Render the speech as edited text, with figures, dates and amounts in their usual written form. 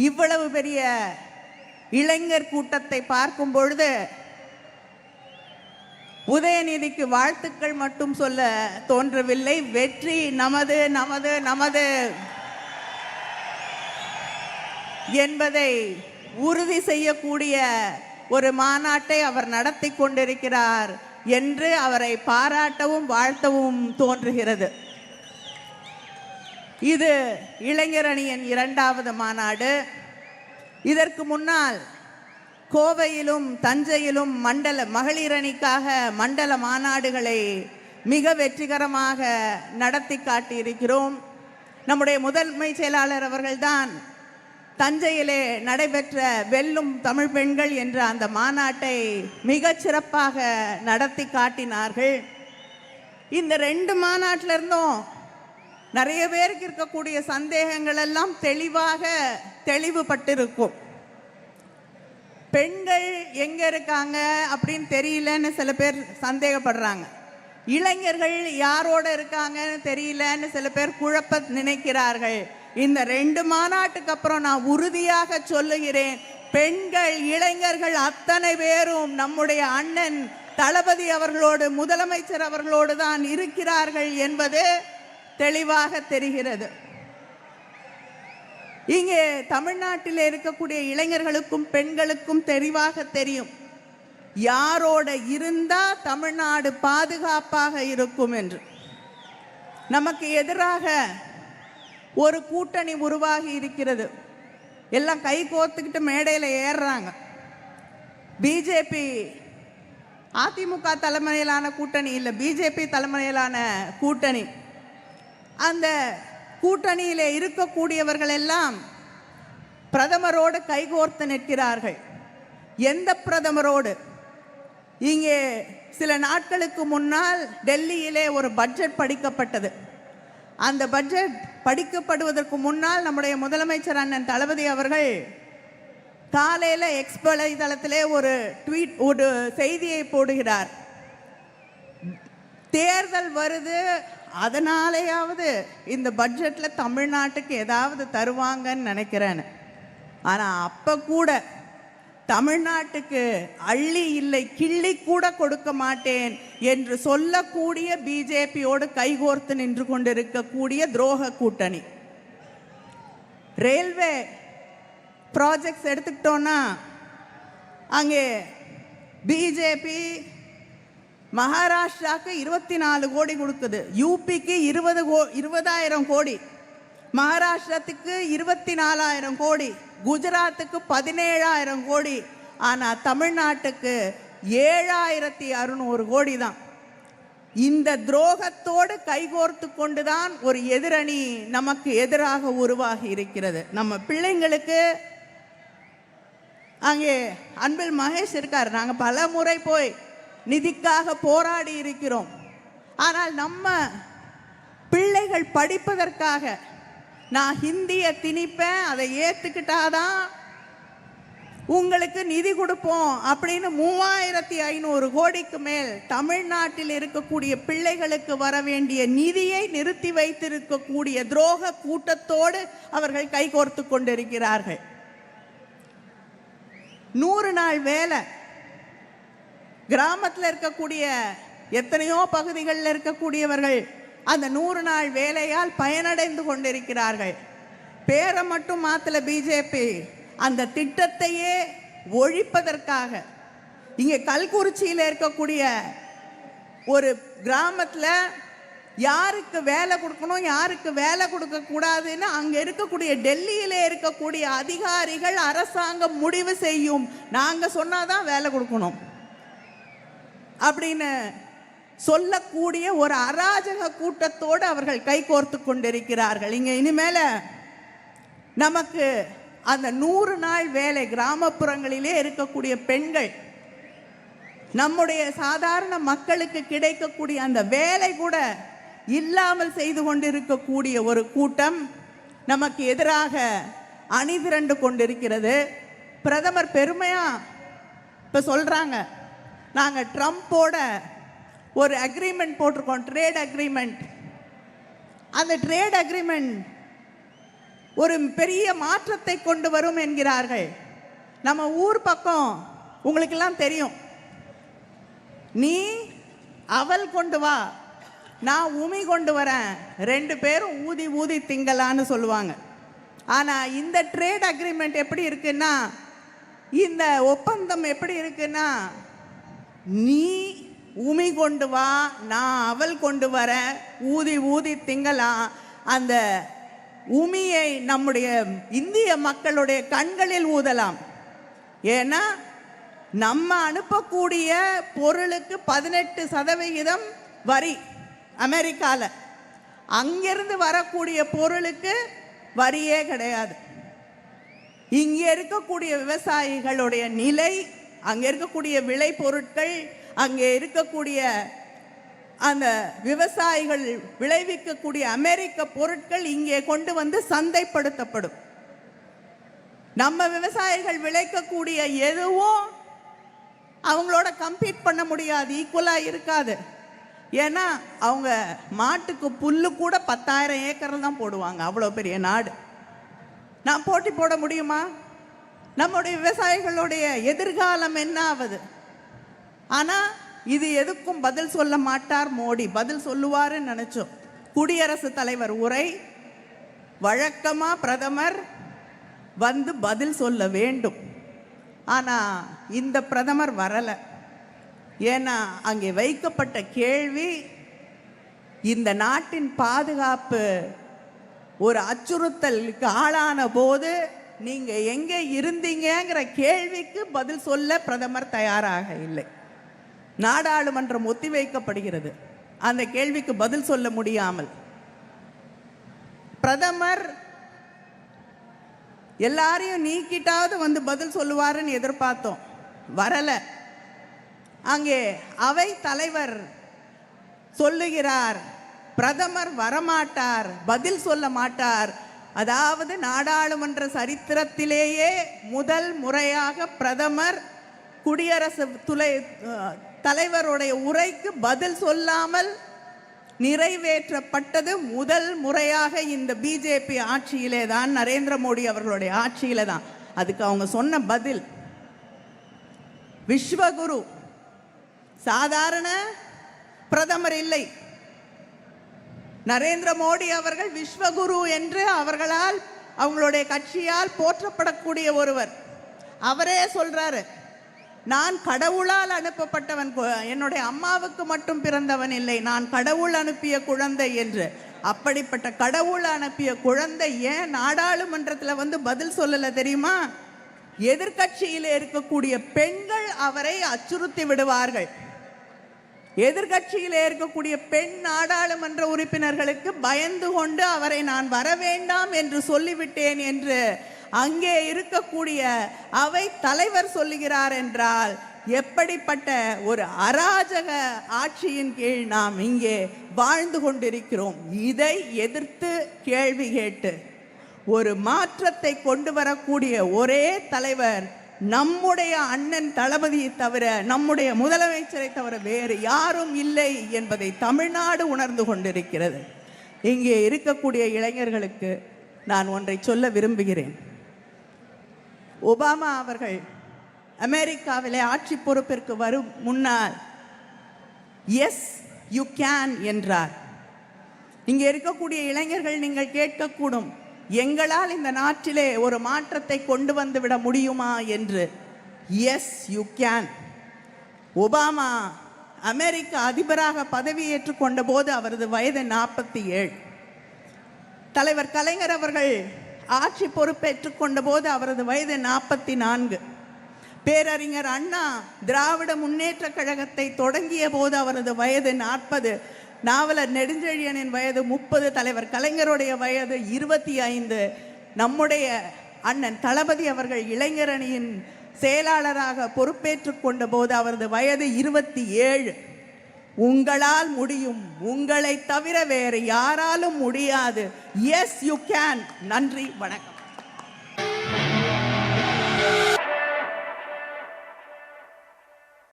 இவ்வளவு பெரிய இளைஞர் கூட்டத்தை பார்க்கும் பொழுது உதயநிதிக்கு வாழ்த்துக்கள் மட்டும் சொல்ல தோன்றவில்லை. வெற்றி நமது நமது நமது என்பதை உறுதி செய்யக்கூடிய ஒரு மாநாட்டை அவர் நடத்தி கொண்டிருக்கிறார் என்று அவரை பாராட்டவும் வாழ்த்தவும் தோன்றுகிறது. இது இளைஞர் அணியின் 2வது மாநாடு. இதற்கு முன்னால் கோவையிலும் தஞ்சையிலும் மகளிர் அணிக்காக மண்டல மாநாடுகளை மிக வெற்றிகரமாக நடத்தி காட்டியிருக்கிறோம். நம்முடைய முதன்மை செயலாளர் அவர்கள்தான் தஞ்சையிலே நடைபெற்ற வெல்லும் தமிழ் பெண்கள் என்ற அந்த மாநாட்டை மிகச் சிறப்பாக நடத்தி காட்டினார்கள். இந்த 2 மாநாட்டில் இருந்தும் நிறைய பேருக்கு இருக்கக்கூடிய சந்தேகங்கள் எல்லாம் தெளிவுபட்டிருக்கும். பெண்கள் எங்க இருக்காங்க அப்படின்னு தெரியலன்னு சில பேர் சந்தேகப்படுறாங்க. இளைஞர்கள் யாரோட இருக்காங்கன்னு தெரியலன்னு சில பேர் குழப்ப நினைக்கிறார்கள். இந்த 2 மாநாட்டுக்கு அப்புறம் நான் உறுதியாக சொல்லுகிறேன், பெண்கள் இளைஞர்கள் அத்தனை பேரும் நம்முடைய அண்ணன் தளபதி அவர்களோடு முதலமைச்சர் அவர்களோடு தான் இருக்கிறார்கள் என்பது தெளிவாக தெரிகிறது. இங்கே தமிழ்நாட்டில் இருக்கக்கூடிய இளைஞர்களுக்கும் பெண்களுக்கும் தெளிவாக தெரியும் யாரோட இருந்தா தமிழ்நாடு பாதுகாப்பாக இருக்கும் என்று. நமக்கு எதிராக ஒரு கூட்டணி உருவாகி இருக்கிறது. எல்லாம் கை கோர்த்துக்கிட்டு மேடையில் ஏறுறாங்க. பிஜேபி அதிமுக தலைமையிலான கூட்டணி இல்லை, பிஜேபி தலைமையிலான கூட்டணி. அந்த கூட்டணியிலே இருக்கக்கூடியவர்கள் எல்லாம் பிரதமரோடு கைகோர்த்து நிற்கிறார்கள். எந்த பிரதமரோடு? இங்கே சில நாட்களுக்கு முன்னால் டெல்லியிலே ஒரு பட்ஜெட் படிக்கப்பட்டது. அந்த பட்ஜெட் படிக்கப்படுவதற்கு முன்னால் நம்முடைய முதலமைச்சர் அண்ணன் தளபதி அவர்கள் காலையில் எக்ஸ் வலைதளத்திலே ஒரு செய்தியை போடுகிறார். தேர்தல் வருது, அதனாலேயாவது இந்த பட்ஜெட்ல தமிழ்நாட்டுக்கு ஏதாவது தருவாங்கன்னு நினைக்கிறேன்னு. ஆனால் அப்போ கூட தமிழ்நாட்டுக்கு அள்ளி இல்லை கிள்ளி கூட கொடுக்க மாட்டேன் என்று சொல்லக்கூடிய பிஜேபியோடு கைகோர்த்து நின்று கொண்டிருக்கக்கூடிய துரோக கூட்டணி. ரயில்வே ப்ராஜெக்ட்ஸ் எடுத்துக்கிட்டோன்னா அங்கே பிஜேபி மகாராஷ்டிராவுக்கு 24 கோடி கொடுக்குது, யூபிக்கு 20,000 கோடி, மகாராஷ்டிரத்துக்கு 24,000 கோடி, குஜராத்துக்கு 17,000 கோடி. ஆனால் தமிழ்நாட்டுக்கு 7,600 கோடி தான். இந்த துரோகத்தோடு கைகோர்த்து கொண்டுதான் ஒரு எதிரணி நமக்கு எதிராக உருவாகி இருக்கிறது. நம்ம பிள்ளைங்களுக்கு அங்கே அன்பில் மகேஷ் இருக்கார். நாங்கள் பல முறை போய் நிதிக்காக போராடி இருக்கிறோம். ஆனால் நம்ம பிள்ளைகள் படிப்பதற்காக நான் ஹிந்தியை திணிப்பேன், அதை ஏற்றுக்கிட்டாதான் உங்களுக்கு நிதி கொடுப்போம் அப்படின்னு 3,500 கோடிக்கு மேல் தமிழ்நாட்டில் இருக்கக்கூடிய பிள்ளைகளுக்கு வர வேண்டிய நிதியை நிறுத்தி வைத்திருக்கக்கூடிய துரோக கூட்டத்தோடு அவர்கள் கைகோர்த்து கொண்டிருக்கிறார்கள். 100 நாள் வேலை, கிராமத்தில் இருக்கக்கூடிய எத்தனையோ பகுதிகளில் இருக்கக்கூடியவர்கள் அந்த 100 நாள் வேலையால் பயனடைந்து கொண்டிருக்கிறார்கள். பேரை மட்டும் மாத்தல பிஜேபி, அந்த திட்டத்தையே ஒழிப்பதற்காக இங்கே கல்குறிச்சியில் இருக்கக்கூடிய ஒரு கிராமத்தில் யாருக்கு வேலை கொடுக்கணும் யாருக்கு வேலை கொடுக்க கூடாதுன்னு அங்கே இருக்கக்கூடிய டெல்லியிலே இருக்கக்கூடிய அதிகாரிகள் அரசாங்கம் முடிவு செய்யும். நாங்கள் சொன்னாதான் வேலை கொடுக்கணும் அப்படின்னு சொல்லக்கூடிய ஒரு அராஜக கூட்டத்தோடு அவர்கள் கைகோர்த்து கொண்டிருக்கிறார்கள். இங்கே இனிமேல நமக்கு அந்த 100 நாள் வேலை, கிராமப்புறங்களிலே இருக்கக்கூடிய பெண்கள், நம்முடைய சாதாரண மக்களுக்கு கிடைக்கக்கூடிய அந்த வேலை கூட இல்லாமல் செய்து கொண்டிருக்கக்கூடிய ஒரு கூட்டம் நமக்கு எதிராக அணிதிரண்டு கொண்டிருக்கிறது. பிரதமர் பெருமையா இப்ப சொல்றாங்க, நாங்கள் ட்ரம்போட ஒரு அக்ரிமெண்ட் போட்டிருக்கோம், ட்ரேட் அக்ரிமெண்ட். அந்த ட்ரேட் அக்ரிமெண்ட் ஒரு பெரிய மாற்றத்தை கொண்டு வரும் என்கிறார்கள். நம்ம ஊர் பக்கம் உங்களுக்கெல்லாம் தெரியும், நீ அவல் கொண்டு வா, நான் உமி கொண்டு வரேன், 2 பேரும் ஊதி ஊதி திங்கலான்னு சொல்லுவாங்க. ஆனால் இந்த ட்ரேட் அக்ரிமெண்ட் எப்படி இருக்குன்னா, இந்த ஒப்பந்தம் எப்படி இருக்குன்னா, நீ உமி கொண்டு வா, நான் அவல் கொண்டு வரேன், ஊதி ஊதி திங்கலாம். அந்த உமியை நம்முடைய இந்திய மக்களுடைய கண்களில் ஊதலாம். ஏன்னா நம்ம அனுப்பக்கூடிய பொருளுக்கு 18% வரி அமெரிக்காவில், அங்கிருந்து வரக்கூடிய பொருளுக்கு வரியே கிடையாது. இங்கே இருக்கக்கூடிய விவசாயிகளுடைய நிலை, அங்கே இருக்கக்கூடிய விளை பொருட்கள், அங்கே இருக்கக்கூடிய அந்த விவசாயிகள் விளைவிக்கக்கூடிய அமெரிக்க பொருட்கள் இங்கே கொண்டு வந்து சந்தைப்படுத்தப்படும். நம்ம விவசாயிகள் விளைக்கக்கூடிய எதுவும் அவங்களோட கம்பீட் பண்ண முடியாது, ஈக்குவலாக இருக்காது. ஏன்னா அவங்க மாட்டுக்கு புல்லு கூட 10,000 ஏக்கர் தான் போடுவாங்க. அவ்வளோ பெரிய நாடு. நான் போட்டி போட முடியுமா? நம்முடைய விவசாயிகளுடைய எதிர்காலம் என்ன ஆகுது? ஆனால் இது எதுக்கும் பதில் சொல்ல மாட்டார் மோடி. பதில் சொல்லுவாருன்னு நினைச்சோம். குடியரசுத் தலைவர் உரை, வழக்கமாக பிரதமர் வந்து பதில் சொல்ல வேண்டும். ஆனால் இந்த பிரதமர் வரலை. ஏன்னா அங்கே வைக்கப்பட்ட கேள்வி, இந்த நாட்டின் பாதுகாப்பு ஒரு அச்சுறுத்தலுக்கு ஆளான போது நீங்க எங்கே இருந்தீங்கிற கேள்விக்கு பதில் சொல்ல பிரதமர் தயாராக இல்லை. நாடாளுமன்றம் ஒத்திவைக்கப்படுகிறது. அந்த கேள்விக்கு பதில் சொல்ல முடியாமல் பிரதமர் எல்லாரையும் நீக்கிட்டாவது வந்து பதில் சொல்லுவாருன்னு எதிர்பார்த்தோம், வரல. அங்கே அவை தலைவர் சொல்லுகிறார், பிரதமர் வரமாட்டார், பதில் சொல்ல மாட்டார். அதாவது நாடாளுமன்ற சரித்திரத்திலேயே முதல் முறையாக பிரதமர் குடியரசு தலைவருடைய உரைக்கு பதில் சொல்லாமல் நிறைவேற்றப்பட்டது முதல் முறையாக இந்த பிஜேபி ஆட்சியிலே தான், நரேந்திர மோடி அவர்களுடைய ஆட்சியில தான். அதுக்கு அவங்க சொன்ன பதில், விஸ்வகுரு, சாதாரண பிரதமர் இல்லை, நரேந்திர மோடி அவர்கள் விஸ்வகுரு என்று அவர்களால், அவங்களுடைய கட்சியால் போற்றப்படக்கூடிய ஒருவர். அவரே சொல்றாரு, நான் கடவுளால் அனுப்பப்பட்டவன், என்னுடைய அம்மாவுக்கு மட்டும் பிறந்தவன் இல்லை, நான் கடவுள் அனுப்பிய குழந்தை என்று. அப்படிப்பட்ட கடவுள் அனுப்பிய குழந்தை ஏன் நாடாளுமன்றத்தில் வந்து பதில் சொல்லல தெரியுமா? எதிர்கட்சியில் இருக்கக்கூடிய பெண்கள் அவரை அச்சுறுத்தி விடுவார்கள். எதிர்கட்சியில் இருக்கக்கூடிய பெண் நாடாளுமன்ற உறுப்பினர்களுக்கு பயந்து கொண்டு அவரை நான் வர வேண்டாம் என்று சொல்லிவிட்டேன் என்று அங்கே இருக்கக்கூடிய அவை தலைவர் சொல்லுகிறார் என்றால், எப்படிப்பட்ட ஒரு அராஜக ஆட்சியின் கீழ் நாம் இங்கே வாழ்ந்து கொண்டிருக்கிறோம். இதை எதிர்த்து கேள்வி கேட்டு ஒரு மாற்றத்தை கொண்டு வரக்கூடிய ஒரே தலைவர் நம்முடைய அண்ணன் தளபதியை தவிர, நம்முடைய முதலமைச்சரை தவிர வேறு யாரும் இல்லை என்பதை தமிழ்நாடு உணர்ந்து கொண்டிருக்கிறது. இங்கே இருக்கக்கூடிய இளைஞர்களுக்கு நான் ஒன்றை சொல்ல விரும்புகிறேன். ஒபாமா அவர்கள் அமெரிக்காவிலே ஆட்சி பொறுப்பிற்கு வரும் முன்னால் எஸ் யூ கேன் என்றார். இங்கே இருக்கக்கூடிய இளைஞர்கள் நீங்கள் கேட்கக்கூடும், எங்களால் இந்த நாட்டிலே ஒரு மாற்றத்தை கொண்டு வந்து விட முடியுமா என்று. Yes you can. ஒபாமா அமெரிக்க அதிபராக பதவியேற்றுக் கொண்ட போது அவரது வயது 47. தலைவர் கலைஞர் அவர்கள் ஆட்சி பொறுப்பேற்றுக் கொண்ட போது அவரது வயது 44. பேரறிஞர் அண்ணா திராவிட முன்னேற்ற கழகத்தை தொடங்கிய போது அவரது வயது 40. நாவலர் நெடுஞ்செழியனின் வயது 30. தலைவர் கலைஞருடைய வயது 25. நம்முடைய அண்ணன் தளபதி அவர்கள் இளைஞரணியின் செயலாளராக பொறுப்பேற்றுக் கொண்ட போது அவரது வயது 27. உங்களால் முடியும், உங்களை தவிர வேறு யாராலும் முடியாது. Yes you can. நன்றி, வணக்கம்.